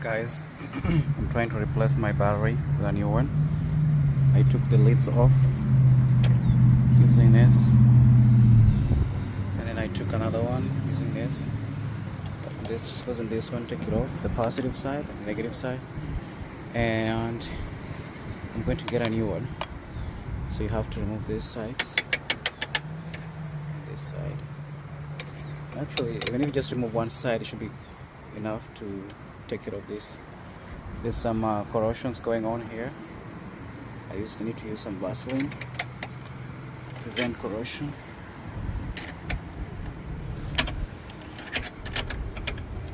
Guys, I'm trying to replace my battery with a new one. I took the lids off using this, and then I took another one using this. This just wasn't this one, take it off, the positive side and the negative side, and I'm going to get a new one. So you have to remove these sides, this side. Actually, even if you just remove one side, it should be enough to take care of this. There's some corrosions going on here. I need to use some Vaseline to prevent corrosion.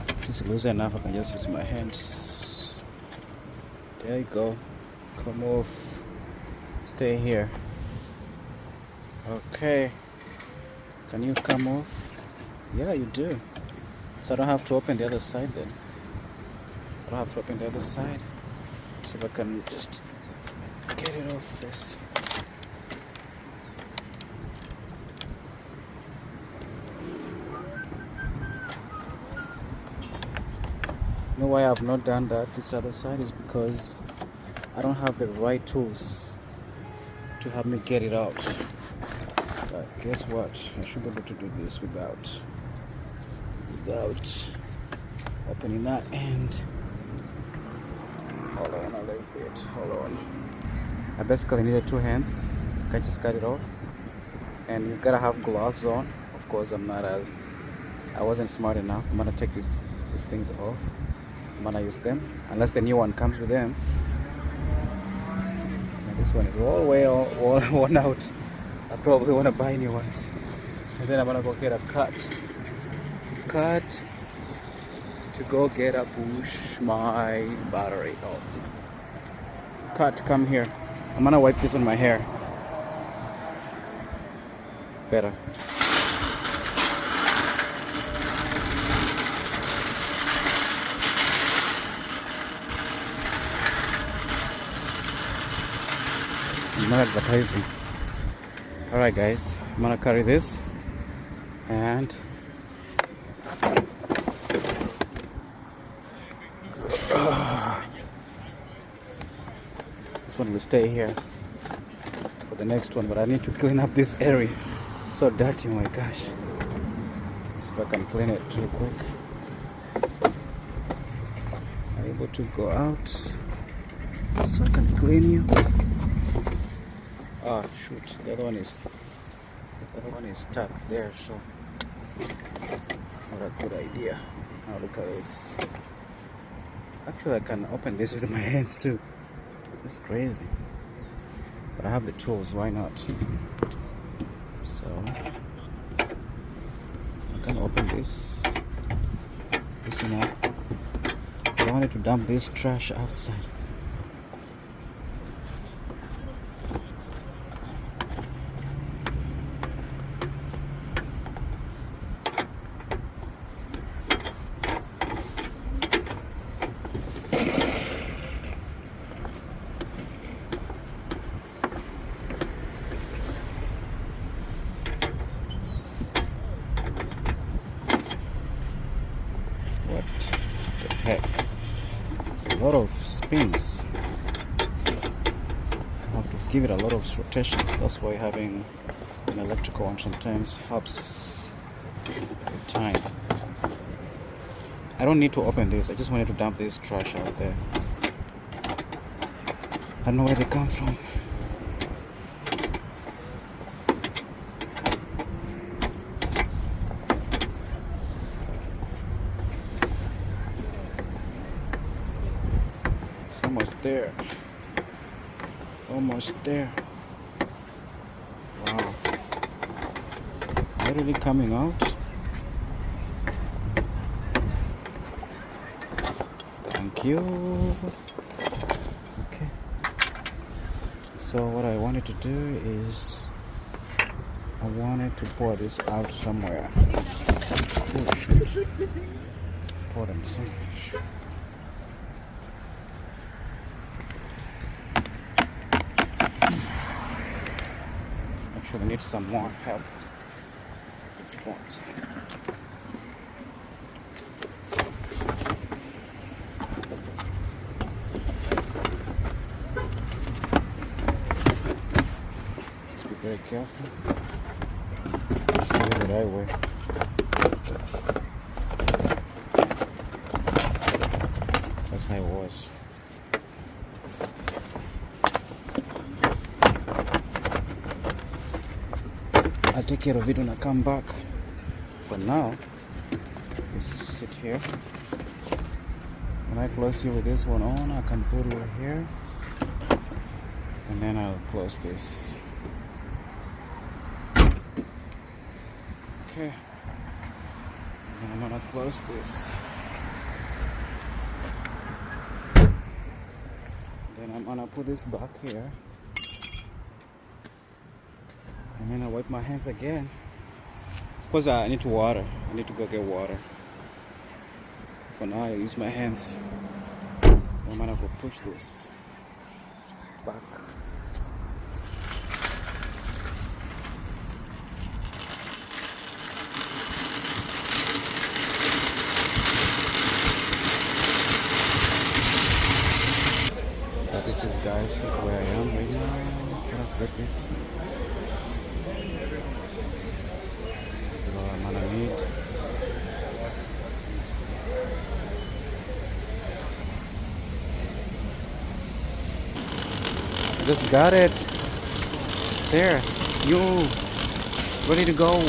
If it's loose enough, I can just use my hands. There you go. Come off. Stay here. Okay. Can you come off? Yeah, you do. So I don't have to open the other side then. I don't have to open the other side. So if I can just get it off this. You know why I've not done that this other side is because I don't have the right tools to help me get it out. But guess what? I should be able to do this without opening that end. Hold on a little bit. Hold on. I basically needed two hands. I can just cut it off. And you gotta have gloves on. Of course, I wasn't smart enough. I'm gonna take these things off. I'm gonna use them. Unless the new one comes with them. And this one is all the way all worn out. I probably wanna buy new ones. And then I'm gonna go get a cut to go get a push my battery off. Cut, come here. I'm gonna wipe this on my hair. Better. I'm not advertising. Alright guys, I'm gonna carry this and this one will stay here for the next one, but I need to clean up this area. It's so dirty, oh my gosh. Let's see if I can clean it real quick. I'm able to go out so I can clean you. Ah, shoot, the other one is stuck there, so not a good idea. Now look at this. Actually, I can open this with my hands too. That's crazy. But I have the tools, why not? So I can open this. Listen up. I wanted to dump this trash outside. What the heck? It's a lot of spins. I have to give it a lot of rotations. That's why having an electrical one sometimes helps with time. I don't need to open this. I just wanted to dump this trash out there. I don't know where they come from. Almost there. Almost there. Wow. Are they really coming out? Thank you. Okay. So what I wanted to do is I wanted to pour this out somewhere. Oh shoot. Pour them somewhere. Actually need some more help at this point. careful. It's really the right way. That's how it was. I'll take care of it when I come back. For now, just sit here. When I close you with this one on, I can put it here. And then I'll close this. Okay. And I'm gonna close this. Then I'm gonna put this back here. And then I wipe my hands again. Of course, I need to water. I need to go get water. For now, I use my hands. I'm gonna go push this back. So this is, guys, this is where I am right now. I'm gonna put this. This is what I'm gonna need. I just got it. It's there. You ready to go?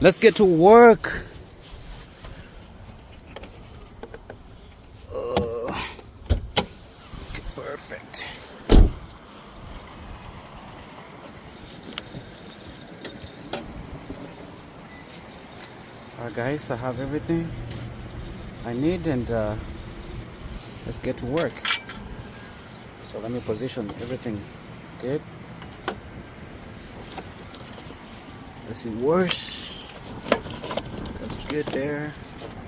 Let's get to work. Perfect. Alright guys, I have everything I need, and let's get to work. So let me position everything good. Let's see, worse. That's good there.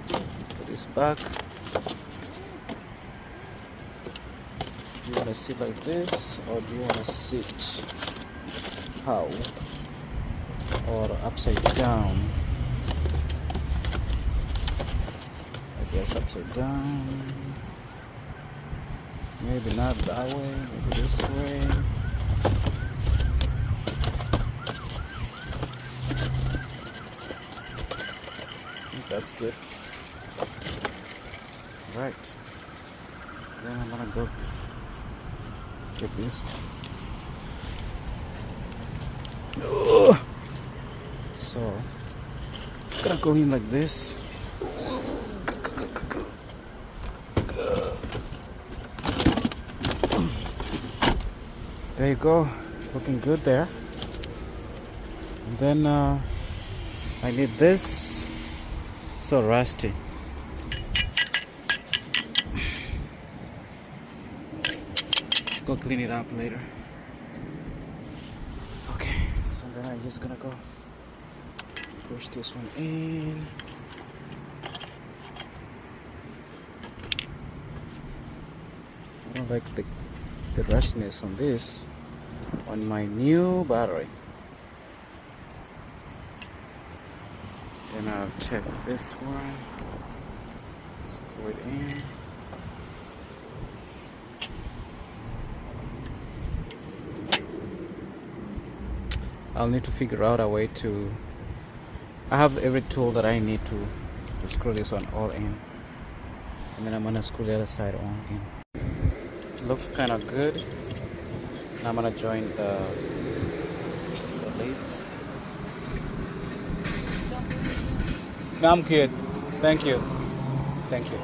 Put this back. Do you want to sit like this, or do you want to sit how? Or upside down? I guess upside down. Maybe not that way, maybe this way. I think that's good. Right. Then I'm gonna go get this. So I'm gonna go in like this. There you go, looking good there. And then I need this. So rusty. Go clean it up later. Okay, so then I'm just gonna go push this one in. I don't like the rustiness on this, on my new battery. Then I'll check this one, screw it in. I'll need to figure out a way to, I have every tool that I need to screw this one all in, and then I'm gonna screw the other side on in. Looks kind of good. Now I'm gonna join the leads. No, I'm good. Thank you. Thank you.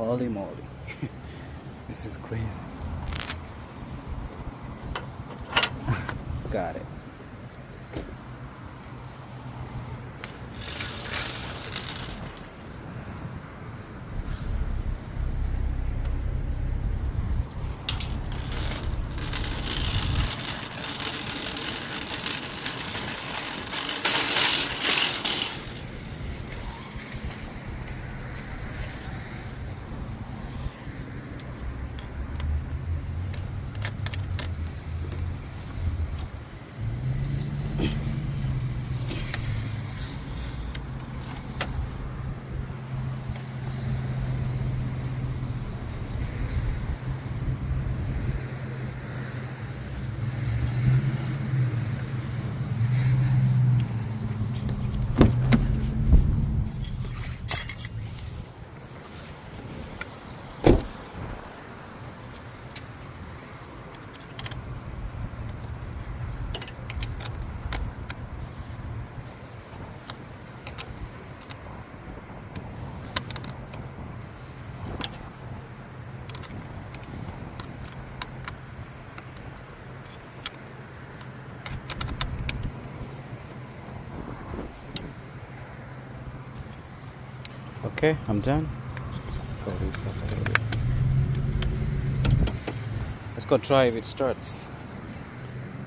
Holy moly. This is crazy. Got it. Okay, I'm done. Go this up a little bit. Let's go try if it starts.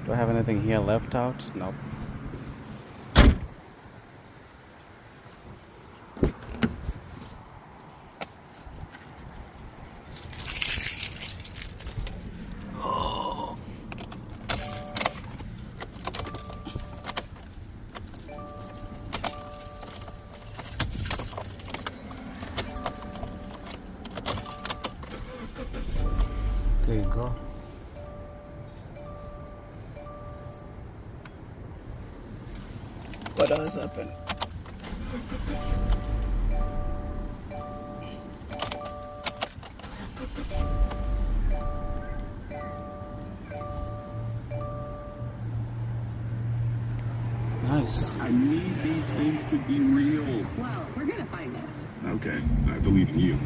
Do I have anything here left out? Nope. There you go. What does happen? Nice. I need these things to be real. Well, we're gonna find it. Okay, I believe in you.